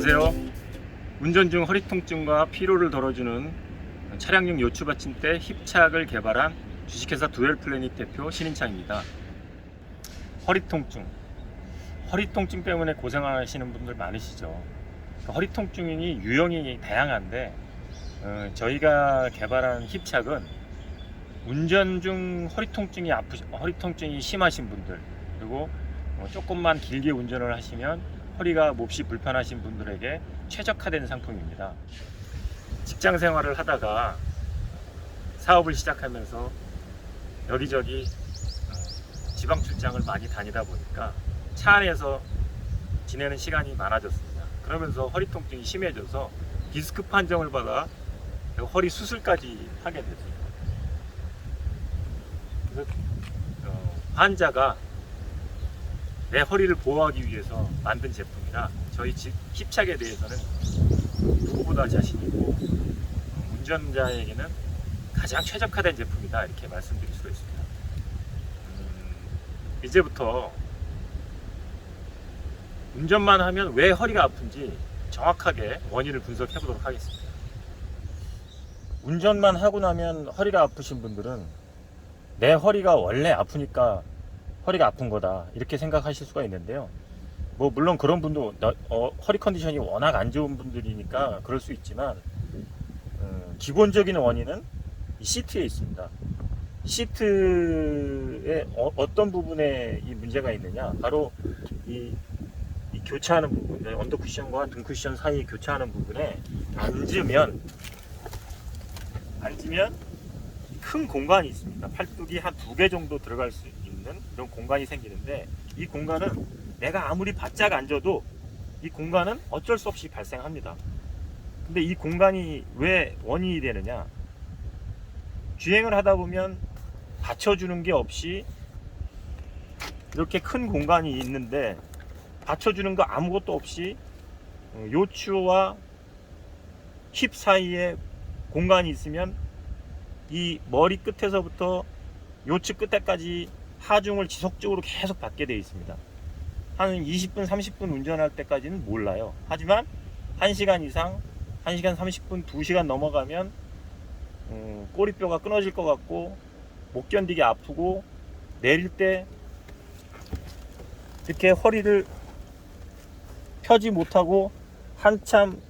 안녕하세요. 운전 중 허리 통증과 피로를 덜어주는 차량용 요추 받침대 힙착을 개발한 주식회사 두엘플래닛 대표 신인창입니다. 허리 통증 때문에 고생하시는 분들 많으시죠. 허리 통증이 유형이 다양한데 저희가 개발한 힙착은 운전 중 허리 통증이 심하신 분들, 그리고 조금만 길게 운전을 하시면 허리가 몹시 불편하신 분들에게 최적화된 상품입니다. 직장 생활을 하다가 사업을 시작하면서 여기저기 지방 출장을 많이 다니다 보니까 차 안에서 지내는 시간이 많아졌습니다. 그러면서 허리 통증이 심해져서 디스크 판정을 받아 허리 수술까지 하게 됐습니다. 그래서 환자가 내 허리를 보호하기 위해서 만든 제품이라 저희 힙착에 대해서는 누구보다 자신 있고 운전자에게는 가장 최적화된 제품이다, 이렇게 말씀드릴 수가 있습니다. 이제부터 운전만 하면 왜 허리가 아픈지 정확하게 원인을 분석해 보도록 하겠습니다. 운전만 하고 나면 허리가 아프신 분들은 내 허리가 원래 아프니까 허리가 아픈 거다, 이렇게 생각하실 수가 있는데요. 물론 그런 분도 허리 컨디션이 워낙 안 좋은 분들이니까 그럴 수 있지만 기본적인 원인은 이 시트에 있습니다. 시트의 어떤 부분에 이 문제가 있느냐, 바로 이 교차하는 부분, 언더 쿠션과 등 쿠션 사이에 교차하는 부분에 앉으면 큰 공간이 있습니다. 팔뚝이 한 2개 정도 들어갈 수 있는 이런 공간이 생기는데, 이 공간은 내가 아무리 바짝 앉아도 이 공간은 어쩔 수 없이 발생합니다. 근데 이 공간이 왜 원인이 되느냐, 주행을 하다 보면 받쳐주는 게 없이 이렇게 큰 공간이 있는데 받쳐주는 거 아무것도 없이 요추와 힙 사이에 공간이 있으면 이 머리 끝에서부터 요추 끝에까지 하중을 지속적으로 계속 받게 되어 있습니다. 한 20분, 30분 운전할 때까지는 몰라요. 하지만 1시간 이상, 1시간 30분, 2시간 넘어가면 꼬리뼈가 끊어질 것 같고 못 견디게 아프고, 내릴 때 이렇게 허리를 펴지 못하고 한참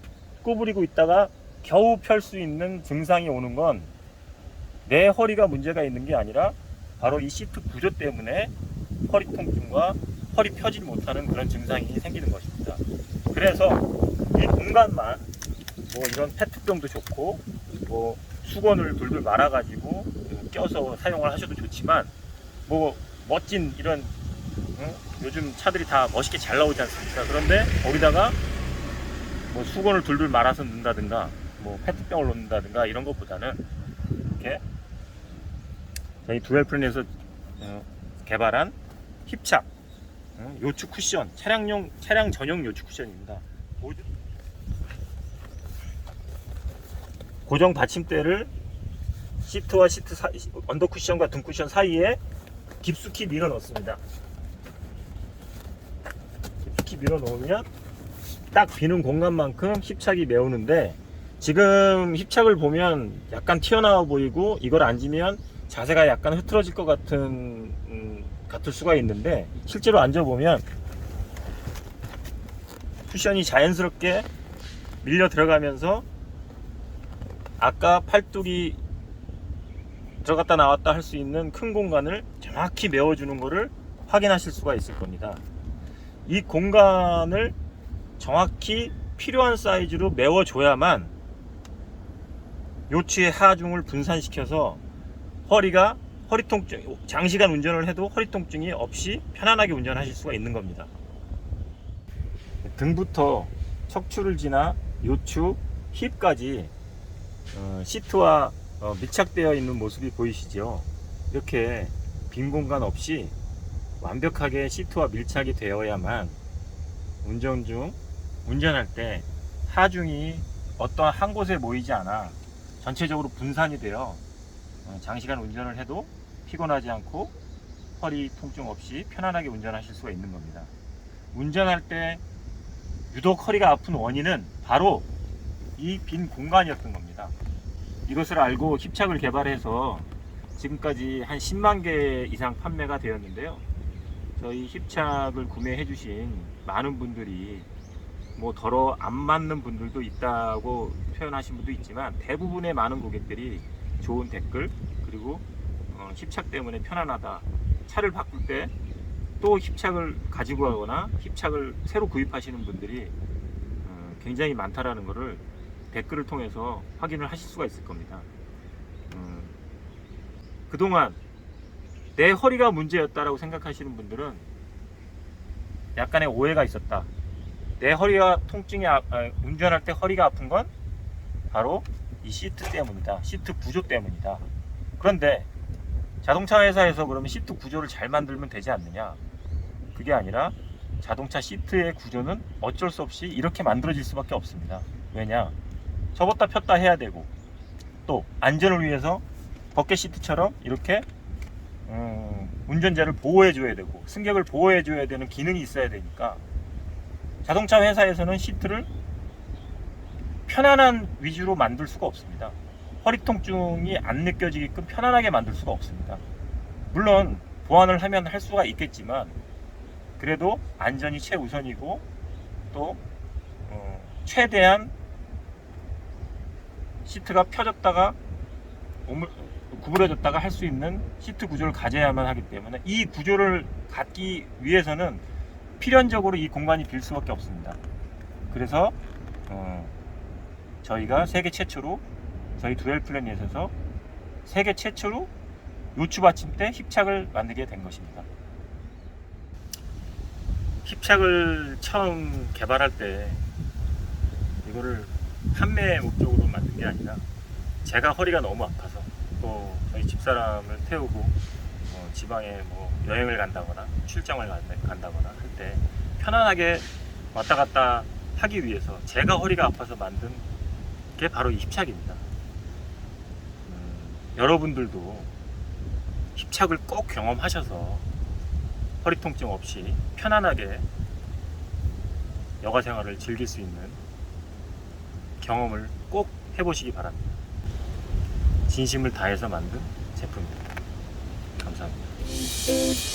구부리고 있다가 겨우 펼 수 있는 증상이 오는 건 내 허리가 문제가 있는 게 아니라 바로 이 시트 구조 때문에 허리 통증과 허리 펴지 못하는 그런 증상이 생기는 것입니다. 그래서 이 공간만 이런 페트병도 좋고 수건을 돌돌 말아 가지고 껴서 사용을 하셔도 좋지만, 멋진 이런 요즘 차들이 다 멋있게 잘 나오지 않습니까? 그런데 거기다가 수건을 돌돌 말아서 넣는다든가 페트병을 넣는다든가 이런 것보다는 이렇게 저희 두엘플래닛에서 개발한 힙착 요추 쿠션, 차량 전용 요추 쿠션입니다. 고정 받침대를 시트와 언더 쿠션과 등 쿠션 사이에 깊숙이 밀어 넣습니다. 깊숙이 밀어 넣으면 딱 비는 공간만큼 힙착이 메우는데, 지금 힙착을 보면 약간 튀어나와 보이고 이걸 앉으면 자세가 약간 흐트러질 것 같을 수가 있는데, 실제로 앉아보면 쿠션이 자연스럽게 밀려 들어가면서 아까 팔뚝이 들어갔다 나왔다 할 수 있는 큰 공간을 정확히 메워주는 것을 확인하실 수가 있을 겁니다. 이 공간을 정확히 필요한 사이즈로 메워줘야만 요추의 하중을 분산시켜서 허리 통증, 장시간 운전을 해도 허리 통증이 없이 편안하게 운전하실 수가 있는 겁니다. 등부터 척추를 지나 요추, 힙까지 시트와 밀착되어 있는 모습이 보이시죠? 이렇게 빈 공간 없이 완벽하게 시트와 밀착이 되어야만 운전할 때 하중이 어떠한 한 곳에 모이지 않아 전체적으로 분산이 되어 장시간 운전을 해도 피곤하지 않고 허리 통증 없이 편안하게 운전하실 수가 있는 겁니다. 운전할 때 유독 허리가 아픈 원인은 바로 이 빈 공간이었던 겁니다. 이것을 알고 힙착을 개발해서 지금까지 한 10만 개 이상 판매가 되었는데요. 저희 힙착을 구매해 주신 많은 분들이 뭐 더러 안 맞는 분들도 있다고 표현하신 분도 있지만, 대부분의 많은 고객들이 좋은 댓글, 그리고 힙착 때문에 편안하다, 차를 바꿀 때 또 힙착을 가지고 가거나 힙착을 새로 구입하시는 분들이 굉장히 많다라는 것을 댓글을 통해서 확인을 하실 수가 있을 겁니다. 그동안 내 허리가 문제였다라고 생각하시는 분들은 약간의 오해가 있었다. 내 허리가 통증이 운전할 때 허리가 아픈 건 바로 이 시트 때문이다. 시트 구조 때문이다. 그런데 자동차 회사에서 그러면 시트 구조를 잘 만들면 되지 않느냐? 그게 아니라 자동차 시트의 구조는 어쩔 수 없이 이렇게 만들어질 수밖에 없습니다. 왜냐? 접었다 폈다 해야 되고, 또 안전을 위해서 버켓 시트처럼 이렇게 운전자를 보호해 줘야 되고 승객을 보호해 줘야 되는 기능이 있어야 되니까, 자동차 회사에서는 시트를 편안한 위주로 만들 수가 없습니다. 허리 통증이 안 느껴지게끔 편안하게 만들 수가 없습니다. 물론 보완을 하면 할 수가 있겠지만, 그래도 안전이 최우선이고, 또 최대한 시트가 펴졌다가 구부러졌다가 할 수 있는 시트 구조를 가져야만 하기 때문에, 이 구조를 갖기 위해서는 필연적으로 이 공간이 빌 수밖에 없습니다. 그래서 저희가 세계 최초로, 저희 두엘플래닛에서 세계 최초로 요추 받침대 힙착을 만들게 된 것입니다. 힙착을 처음 개발할 때 이거를 판매 목적으로 만든 게 아니라, 제가 허리가 너무 아파서, 또 저희 집사람을 태우고 지방에 뭐 여행을 간다거나 출장을 간다거나 할 때 편안하게 왔다 갔다 하기 위해서 제가 허리가 아파서 만든 게 바로 이 힙착입니다. 여러분들도 힙착을 꼭 경험하셔서 허리 통증 없이 편안하게 여가 생활을 즐길 수 있는 경험을 꼭 해보시기 바랍니다. 진심을 다해서 만든 제품입니다. 감사합니다.